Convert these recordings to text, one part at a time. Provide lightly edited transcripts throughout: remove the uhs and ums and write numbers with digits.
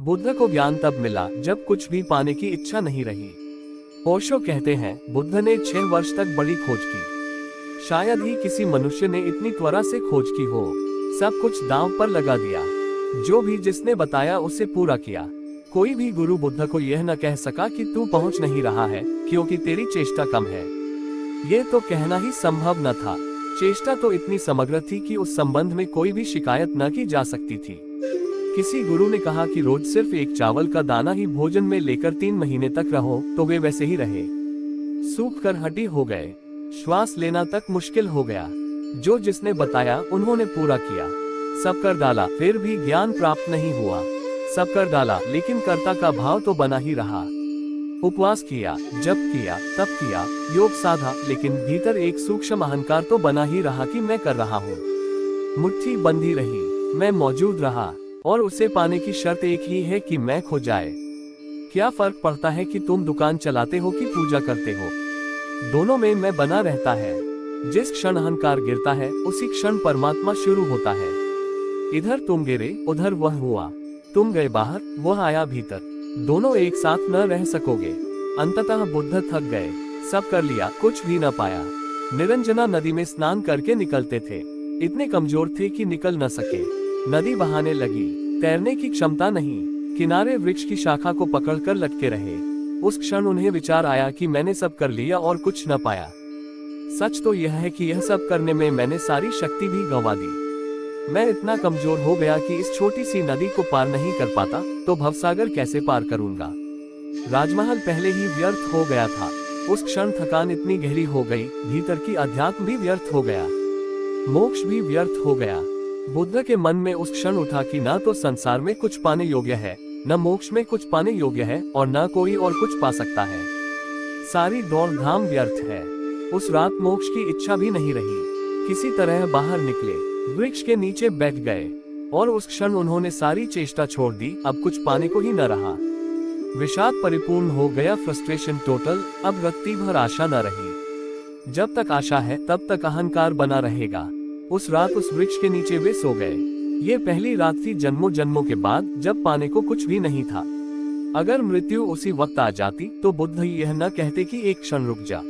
बुद्ध को ज्ञान तब मिला जब कुछ भी पाने की इच्छा नहीं रही। ओशो कहते हैं, बुद्ध ने 6 वर्ष तक बड़ी खोज की। शायद ही किसी मनुष्य ने इतनी त्वरा से खोज की हो। सब कुछ दांव पर लगा दिया। जो भी जिसने बताया उसे पूरा किया। कोई भी गुरु बुद्ध को यह न कह सका कि तू पहुंच नहीं रहा है क्योंकि तेरी चेष्टा कम है। ये तो कहना ही संभव न था। चेष्टा तो इतनी समग्र थी कि उस संबंध में कोई भी शिकायत न की जा सकती थी। किसी गुरु ने कहा कि रोज सिर्फ एक चावल का दाना ही भोजन में लेकर 3 महीने तक रहो तो वे वैसे ही रहे। सूख कर हड्डी हो गए। श्वास लेना तक मुश्किल हो गया। जो जिसने बताया उन्होंने पूरा किया। सब कर डाला फिर भी ज्ञान प्राप्त नहीं हुआ। सब कर डाला लेकिन कर्ता का भाव तो बना ही रहा। उपवास किया, जप किया, तप किया, योग साधा, लेकिन भीतर एक सूक्ष्म अहंकार तो बना ही रहा कि मैं कर रहा हूँ। मुट्ठी बंधी रही, मैं मौजूद रहा और उसे पाने की शर्त एक ही है कि मैं खो जाए। क्या फर्क पड़ता है कि तुम दुकान चलाते हो कि पूजा करते हो? दोनों में मैं बना रहता है। जिस क्षण अहंकार गिरता है उसी क्षण परमात्मा शुरू होता है। इधर तुम गिरे, उधर वह हुआ। तुम गए बाहर, वह आया भीतर। दोनों एक साथ न रह सकोगे। अंततः बुद्ध थक गए। सब कर लिया, कुछ भी न पाया। निरंजना नदी में स्नान करके निकलते थे। इतने कमजोर थे कि निकल न सके। नदी बहाने लगी। तैरने की क्षमता नहीं। किनारे वृक्ष की शाखा को पकड़कर लटके रहे। उस क्षण उन्हें विचार आया कि मैंने सब कर लिया और कुछ न पाया। सच तो यह है कि यह सब करने में मैंने सारी शक्ति भी गंवा दी। मैं इतना कमजोर हो गया कि इस छोटी सी नदी को पार नहीं कर पाता तो भवसागर कैसे पार करूंगा। राजमहल पहले ही व्यर्थ हो गया था। उस क्षण थकान इतनी गहरी हो गई, भीतर की अध्यात्म भी व्यर्थ हो गया, मोक्ष भी व्यर्थ हो गया। बुद्ध के मन में उस क्षण उठा कि न तो संसार में कुछ पाने योग्य है, न मोक्ष में कुछ पाने योग्य है और न कोई और कुछ पा सकता है। सारी दौड़ धाम व्यर्थ है। उस रात मोक्ष की इच्छा भी नहीं रही। किसी तरह बाहर निकले, वृक्ष के नीचे बैठ गए और उस क्षण उन्होंने सारी चेष्टा छोड़ दी। अब कुछ पाने को ही न रहा। विषाद परिपूर्ण हो गया, फ्रस्ट्रेशन टोटल। अब रत्ती भर आशा न रही। जब तक आशा है तब तक अहंकार बना रहेगा। उस रात उस वृक्ष के नीचे वे सो गए। ये पहली रात थी जन्मों जन्मों के बाद जब पाने को कुछ भी नहीं था। अगर मृत्यु उसी वक्त आ जाती तो बुद्ध यह न कहते कि एक क्षण रुक जा,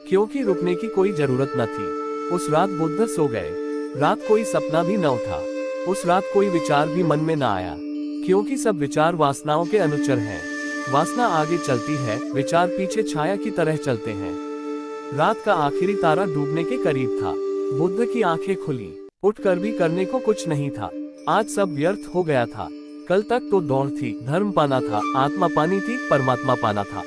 क्योंकि रुकने की कोई जरूरत न थी। उस रात बुद्ध सो गए। रात कोई सपना भी न उठा। उस रात कोई विचार भी मन में न आया, क्योंकि सब विचार वासनाओं के अनुचर हैं। वासना आगे चलती है, विचार पीछे छाया की तरह चलते हैं। रात का आखिरी तारा डूबने के करीब था। बुद्ध की आंखें खुली। उठकर भी करने को कुछ नहीं था। आज सब व्यर्थ हो गया था। कल तक तो दौड़ थी, धर्म पाना था, आत्मा पानी थी, परमात्मा पाना था।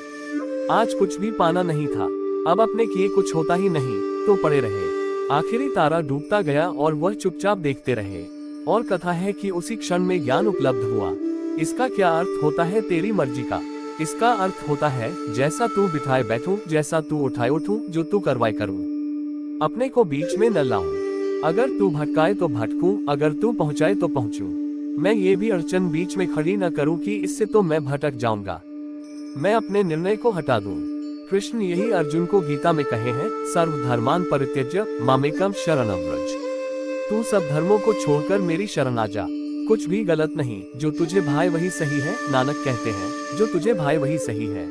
आज कुछ भी पाना नहीं था। अब अपने किए कुछ होता ही नहीं तो पड़े रहे। आखिरी तारा डूबता गया और वह चुपचाप देखते रहे। और कथा है कि उसी क्षण में ज्ञान उपलब्ध हुआ। इसका क्या अर्थ होता है तेरी मर्जी का? इसका अर्थ होता है जैसा तू बिठाए बैठूं, जैसा तू उठाए उठूं, जो तू करवाए करूं। अपने को बीच में न लाऊं। अगर तू भटकाए तो भटकूं, अगर तू पहुंचाए तो पहुंचूं। मैं ये भी अड़चन बीच में खड़ी न करूं कि इससे तो मैं भटक जाऊंगा। मैं अपने निर्णय को हटा दूं। कृष्ण यही अर्जुन को गीता में कहे हैं, सर्वधर्मान परित्यज्य मामेकम शरणं व्रज। तू सब धर्मों को छोड़कर मेरी शरण आ जा। कुछ भी गलत नहीं। जो तुझे भाई वही सही है, नानक कहते हैं, जो तुझे भाई वही सही है।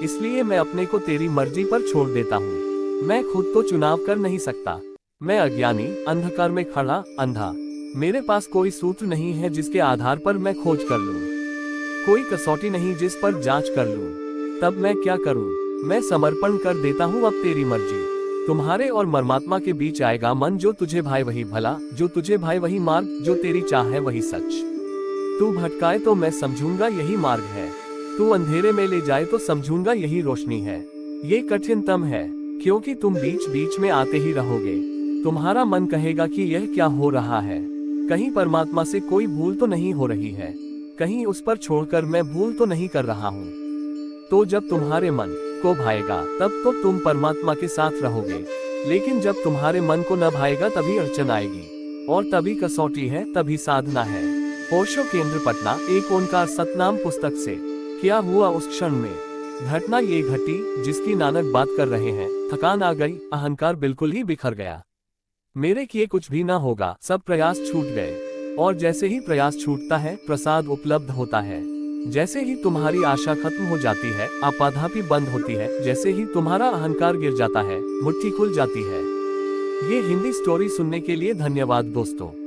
इसलिए मैं अपने को तेरी मर्जी पर छोड़ देता हूँ। मैं खुद तो चुनाव कर नहीं सकता। मैं अज्ञानी, अंधकार में खड़ा, अंधा। मेरे पास कोई सूत्र नहीं है जिसके आधार पर मैं खोज कर लूं। कोई कसौटी नहीं जिस पर जांच कर लूं। तब मैं क्या करूं? मैं समर्पण कर देता हूं अब तेरी मर्जी। तुम्हारे और परमात्मा के बीच आएगा मन, जो तुझे भाई वही भला, जो तुझे भाई वही मार्ग, जो तेरी चाह है वही सच। तू भटकाए तो मैं समझूंगा यही मार्ग है। तू अंधेरे में ले जाए तो समझूंगा यही रोशनी है। ये कठिनतम है, क्योंकि तुम बीच बीच में आते ही रहोगे। तुम्हारा मन कहेगा कि यह क्या हो रहा है। कहीं परमात्मा से कोई भूल तो नहीं हो रही है, कहीं उस पर छोड़कर मैं भूल तो नहीं कर रहा हूँ। तो जब तुम्हारे मन को भाएगा तब तो तुम परमात्मा के साथ रहोगे, लेकिन जब तुम्हारे मन को न भाएगा तभी अड़चन आएगी, और तभी कसौटी है, तभी साधना है। ओशो केंद्र पटना, एक ओंकार सतनाम पुस्तक से। क्या हुआ उस क्षण में? घटना ये घटी जिसकी नानक बात कर रहे हैं। थकान आ गई, अहंकार बिल्कुल ही बिखर गया। मेरे किए कुछ भी ना होगा, सब प्रयास छूट गए। और जैसे ही प्रयास छूटता है, प्रसाद उपलब्ध होता है। जैसे ही तुम्हारी आशा खत्म हो जाती है, आपाधापी बंद होती है, जैसे ही तुम्हारा अहंकार गिर जाता है, मुट्ठी खुल जाती है। ये हिंदी स्टोरी सुनने के लिए धन्यवाद दोस्तों।